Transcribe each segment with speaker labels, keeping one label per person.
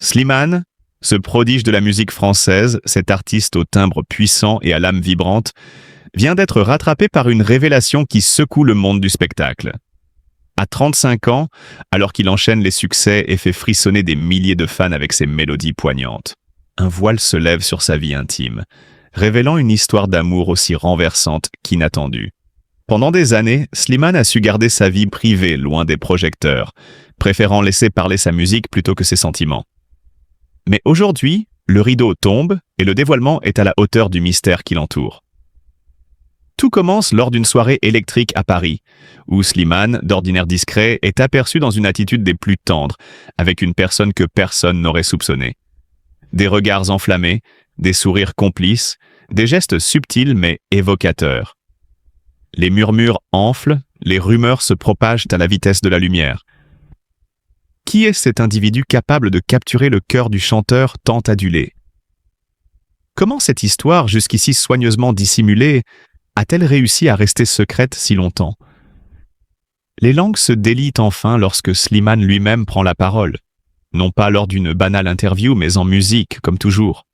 Speaker 1: Slimane, ce prodige de la musique française, cet artiste au timbre puissant et à l'âme vibrante, vient d'être rattrapé par une révélation qui secoue le monde du spectacle. À 35 ans, alors qu'il enchaîne les succès et fait frissonner des milliers de fans avec ses mélodies poignantes, un voile se lève sur sa vie intime, révélant une histoire d'amour aussi renversante qu'inattendue. Pendant des années, Slimane a su garder sa vie privée loin des projecteurs, préférant laisser parler sa musique plutôt que ses sentiments. Mais aujourd'hui, le rideau tombe et le dévoilement est à la hauteur du mystère qui l'entoure. Tout commence lors d'une soirée électrique à Paris, où Slimane, d'ordinaire discret, est aperçu dans une attitude des plus tendres, avec une personne que personne n'aurait soupçonnée. Des regards enflammés, des sourires complices, des gestes subtils mais évocateurs. Les murmures enflent, les rumeurs se propagent à la vitesse de la lumière. Qui est cet individu capable de capturer le cœur du chanteur tant adulé? Comment cette histoire, jusqu'ici soigneusement dissimulée, a-t-elle réussi à rester secrète si longtemps? Les langues se délient enfin lorsque Slimane lui-même prend la parole, non pas lors d'une banale interview, mais en musique, comme toujours.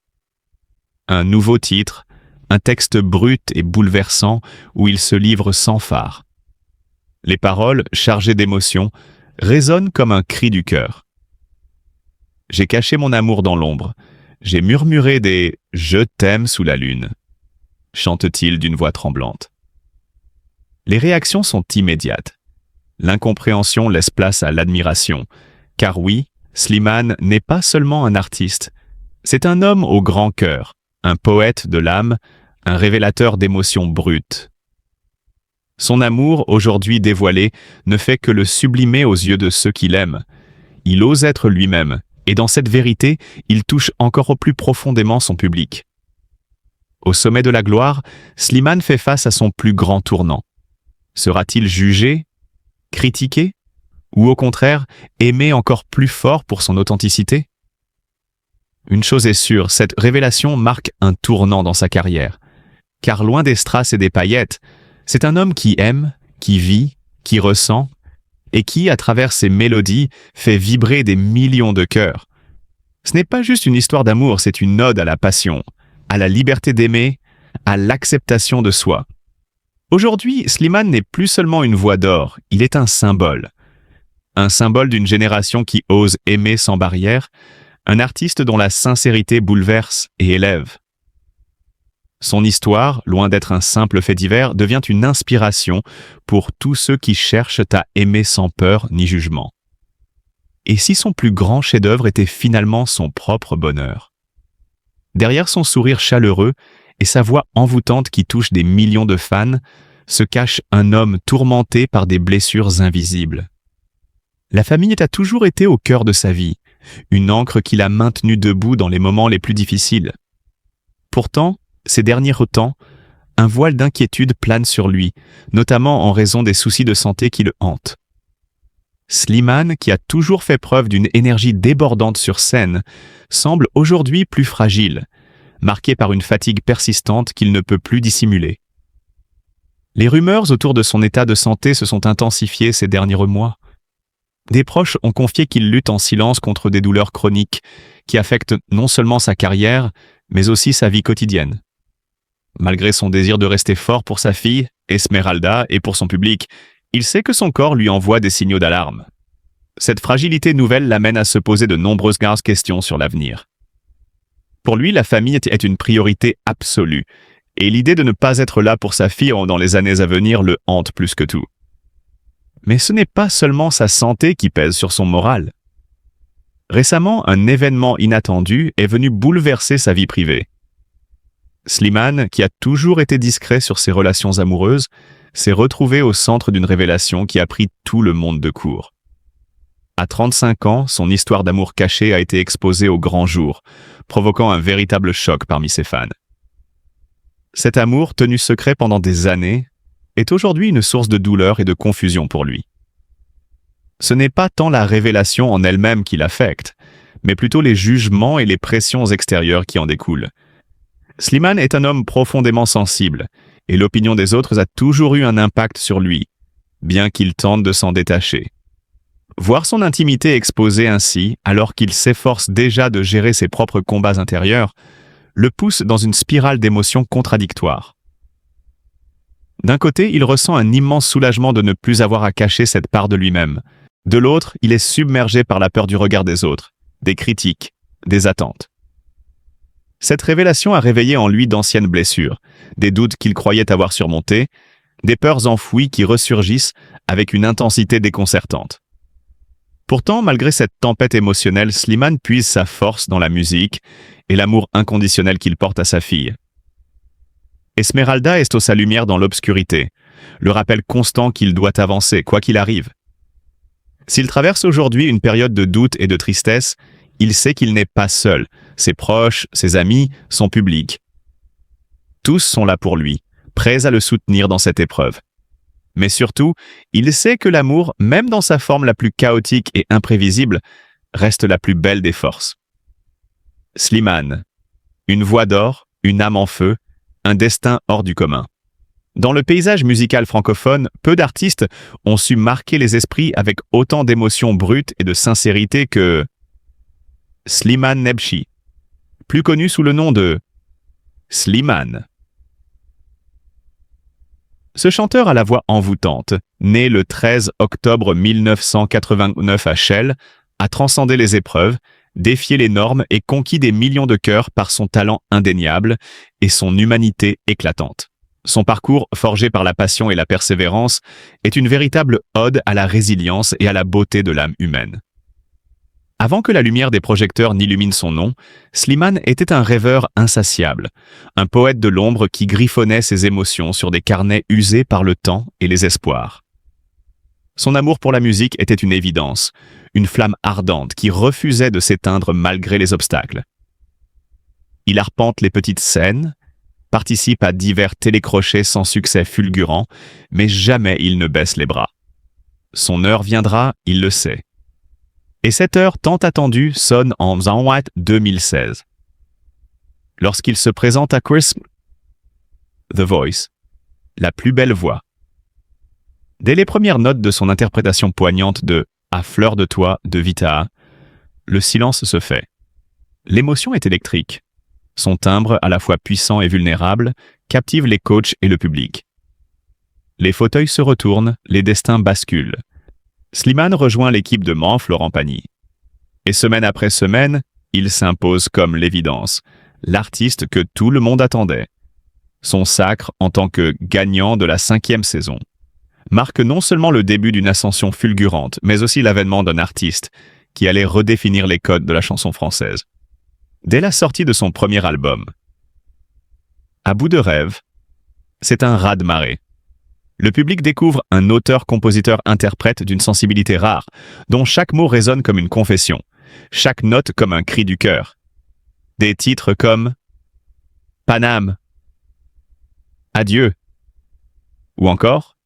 Speaker 1: Un nouveau titre, un texte brut et bouleversant où il se livre sans phare. Les paroles, chargées d'émotion, résonnent comme un cri du cœur. J'ai caché mon amour dans l'ombre, j'ai murmuré des « je t'aime sous la lune », chante-t-il d'une voix tremblante. Les réactions sont immédiates. L'incompréhension laisse place à l'admiration, car oui, Slimane n'est pas seulement un artiste, c'est un homme au grand cœur, un poète de l'âme, un révélateur d'émotions brutes. Son amour, aujourd'hui dévoilé, ne fait que le sublimer aux yeux de ceux qui l'aiment. Il ose être lui-même, et dans cette vérité, il touche encore au plus profondément son public. Au sommet de la gloire, Slimane fait face à son plus grand tournant. Sera-t-il jugé, critiqué, ou au contraire, aimé encore plus fort pour son authenticité? Une chose est sûre, cette révélation marque un tournant dans sa carrière. Car loin des strass et des paillettes, c'est un homme qui aime, qui vit, qui ressent, et qui, à travers ses mélodies, fait vibrer des millions de cœurs. Ce n'est pas juste une histoire d'amour, c'est une ode à la passion, à la liberté d'aimer, à l'acceptation de soi. Aujourd'hui, Slimane n'est plus seulement une voix d'or, il est un symbole. Un symbole d'une génération qui ose aimer sans barrière, un artiste dont la sincérité bouleverse et élève. Son histoire, loin d'être un simple fait divers, devient une inspiration pour tous ceux qui cherchent à aimer sans peur ni jugement. Et si son plus grand chef-d'œuvre était finalement son propre bonheur? Derrière son sourire chaleureux et sa voix envoûtante qui touche des millions de fans, se cache un homme tourmenté par des blessures invisibles. La famille a toujours été au cœur de sa vie, une ancre qui l'a maintenu debout dans les moments les plus difficiles. Pourtant, ces derniers temps, un voile d'inquiétude plane sur lui, notamment en raison des soucis de santé qui le hantent. Slimane, qui a toujours fait preuve d'une énergie débordante sur scène, semble aujourd'hui plus fragile, marqué par une fatigue persistante qu'il ne peut plus dissimuler. Les rumeurs autour de son état de santé se sont intensifiées ces derniers mois. Des proches ont confié qu'il lutte en silence contre des douleurs chroniques qui affectent non seulement sa carrière, mais aussi sa vie quotidienne. Malgré son désir de rester fort pour sa fille, Esmeralda, et pour son public, il sait que son corps lui envoie des signaux d'alarme. Cette fragilité nouvelle l'amène à se poser de nombreuses graves questions sur l'avenir. Pour lui, la famille est une priorité absolue, et l'idée de ne pas être là pour sa fille dans les années à venir le hante plus que tout. Mais ce n'est pas seulement sa santé qui pèse sur son moral. Récemment, un événement inattendu est venu bouleverser sa vie privée. Slimane, qui a toujours été discret sur ses relations amoureuses, s'est retrouvé au centre d'une révélation qui a pris tout le monde de court. À 35 ans, son histoire d'amour caché a été exposée au grand jour, provoquant un véritable choc parmi ses fans. Cet amour, tenu secret pendant des années, est aujourd'hui une source de douleur et de confusion pour lui. Ce n'est pas tant la révélation en elle-même qui l'affecte, mais plutôt les jugements et les pressions extérieures qui en découlent. Slimane est un homme profondément sensible, et l'opinion des autres a toujours eu un impact sur lui, bien qu'il tente de s'en détacher. Voir son intimité exposée ainsi, alors qu'il s'efforce déjà de gérer ses propres combats intérieurs, le pousse dans une spirale d'émotions contradictoires. D'un côté, il ressent un immense soulagement de ne plus avoir à cacher cette part de lui-même. De l'autre, il est submergé par la peur du regard des autres, des critiques, des attentes. Cette révélation a réveillé en lui d'anciennes blessures, des doutes qu'il croyait avoir surmontés, des peurs enfouies qui ressurgissent avec une intensité déconcertante. Pourtant, malgré cette tempête émotionnelle, Slimane puise sa force dans la musique et l'amour inconditionnel qu'il porte à sa fille. Esmeralda est sa lumière dans l'obscurité, le rappel constant qu'il doit avancer, quoi qu'il arrive. S'il traverse aujourd'hui une période de doute et de tristesse, il sait qu'il n'est pas seul. Ses proches, ses amis, son public. Tous sont là pour lui, prêts à le soutenir dans cette épreuve. Mais surtout, il sait que l'amour, même dans sa forme la plus chaotique et imprévisible, reste la plus belle des forces. Slimane, une voix d'or, une âme en feu, un destin hors du commun. Dans le paysage musical francophone, peu d'artistes ont su marquer les esprits avec autant d'émotions brutes et de sincérité que Slimane Nebchi, plus connu sous le nom de Slimane. Ce chanteur à la voix envoûtante, né le 13 octobre 1989 à Chelles, a transcendé les épreuves, défié les normes et conquis des millions de cœurs par son talent indéniable et son humanité éclatante. Son parcours, forgé par la passion et la persévérance, est une véritable ode à la résilience et à la beauté de l'âme humaine. Avant que la lumière des projecteurs n'illumine son nom, Slimane était un rêveur insatiable, un poète de l'ombre qui griffonnait ses émotions sur des carnets usés par le temps et les espoirs. Son amour pour la musique était une évidence, une flamme ardente qui refusait de s'éteindre malgré les obstacles. Il arpente les petites scènes, participe à divers télécrochets sans succès fulgurant, mais jamais il ne baisse les bras. Son heure viendra, il le sait. Et cette heure tant attendue sonne en janvier 2016. Lorsqu'il se présente à The Voice, la plus belle voix. Dès les premières notes de son interprétation poignante de « À fleur de toi » de Vita, le silence se fait. L'émotion est électrique. Son timbre, à la fois puissant et vulnérable, captive les coachs et le public. Les fauteuils se retournent, les destins basculent. Slimane rejoint l'équipe de Manf Laurent Pagny. Et semaine après semaine, il s'impose comme l'évidence, l'artiste que tout le monde attendait. Son sacre en tant que gagnant de la 5e saison marque non seulement le début d'une ascension fulgurante, mais aussi l'avènement d'un artiste qui allait redéfinir les codes de la chanson française. Dès la sortie de son premier album, À bout de rêve, c'est un raz-de-marée. Le public découvre un auteur-compositeur-interprète d'une sensibilité rare, dont chaque mot résonne comme une confession, chaque note comme un cri du cœur. Des titres comme Paname, Adieu, ou encore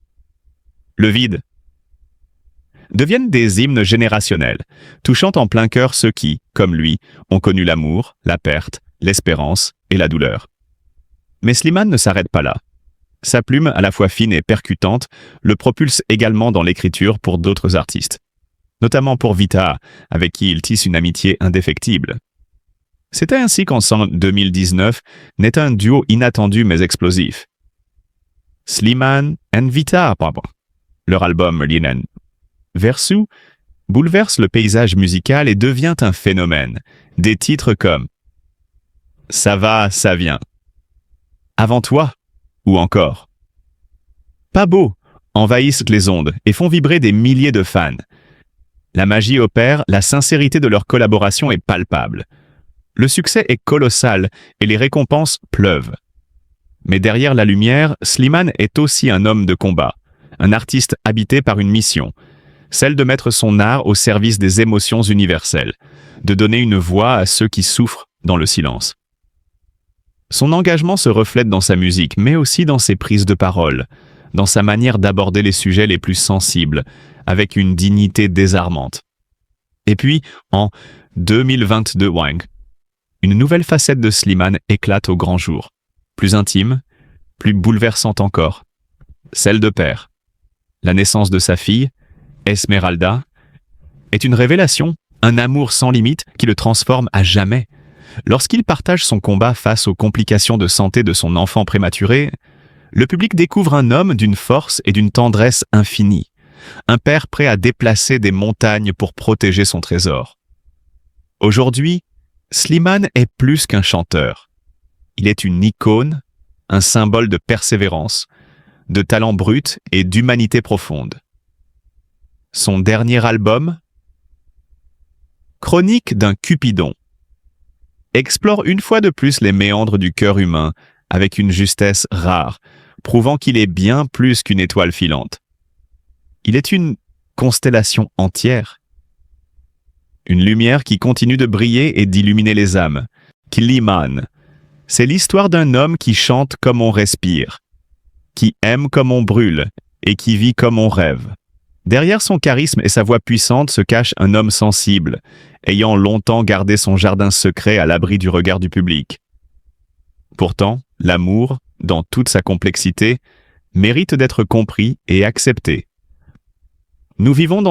Speaker 1: Le vide, deviennent des hymnes générationnels, touchant en plein cœur ceux qui, comme lui, ont connu l'amour, la perte, l'espérance et la douleur. Mais Slimane ne s'arrête pas là. Sa plume, à la fois fine et percutante, le propulse également dans l'écriture pour d'autres artistes. Notamment pour Vita, avec qui il tisse une amitié indéfectible. C'était ainsi qu'en 2019 naît un duo inattendu mais explosif. Slimane and Vita, leur album Linen Versu bouleverse le paysage musical et devient un phénomène. Des titres comme Ça va, ça vient, Avant toi, ou encore Pas beau envahissent les ondes et font vibrer des milliers de fans. La magie opère, la sincérité de leur collaboration est palpable. Le succès est colossal et les récompenses pleuvent. Mais derrière la lumière, Slimane est aussi un homme de combat, un artiste habité par une mission, celle de mettre son art au service des émotions universelles, de donner une voix à ceux qui souffrent dans le silence. Son engagement se reflète dans sa musique, mais aussi dans ses prises de parole, dans sa manière d'aborder les sujets les plus sensibles, avec une dignité désarmante. Et puis, en 2022, une nouvelle facette de Slimane éclate au grand jour, plus intime, plus bouleversante encore, celle de père. La naissance de sa fille, Esmeralda, est une révélation, un amour sans limite qui le transforme à jamais. Lorsqu'il partage son combat face aux complications de santé de son enfant prématuré, le public découvre un homme d'une force et d'une tendresse infinie, un père prêt à déplacer des montagnes pour protéger son trésor. Aujourd'hui, Slimane est plus qu'un chanteur. Il est une icône, un symbole de persévérance, de talent brut et d'humanité profonde. Son dernier album, Chronique d'un Cupidon, explore une fois de plus les méandres du cœur humain avec une justesse rare, prouvant qu'il est bien plus qu'une étoile filante. Il est une constellation entière, une lumière qui continue de briller et d'illuminer les âmes. Slimane, c'est l'histoire d'un homme qui chante comme on respire, qui aime comme on brûle et qui vit comme on rêve. Derrière son charisme et sa voix puissante se cache un homme sensible, ayant longtemps gardé son jardin secret à l'abri du regard du public. Pourtant, l'amour, dans toute sa complexité, mérite d'être compris et accepté. Nous vivons dans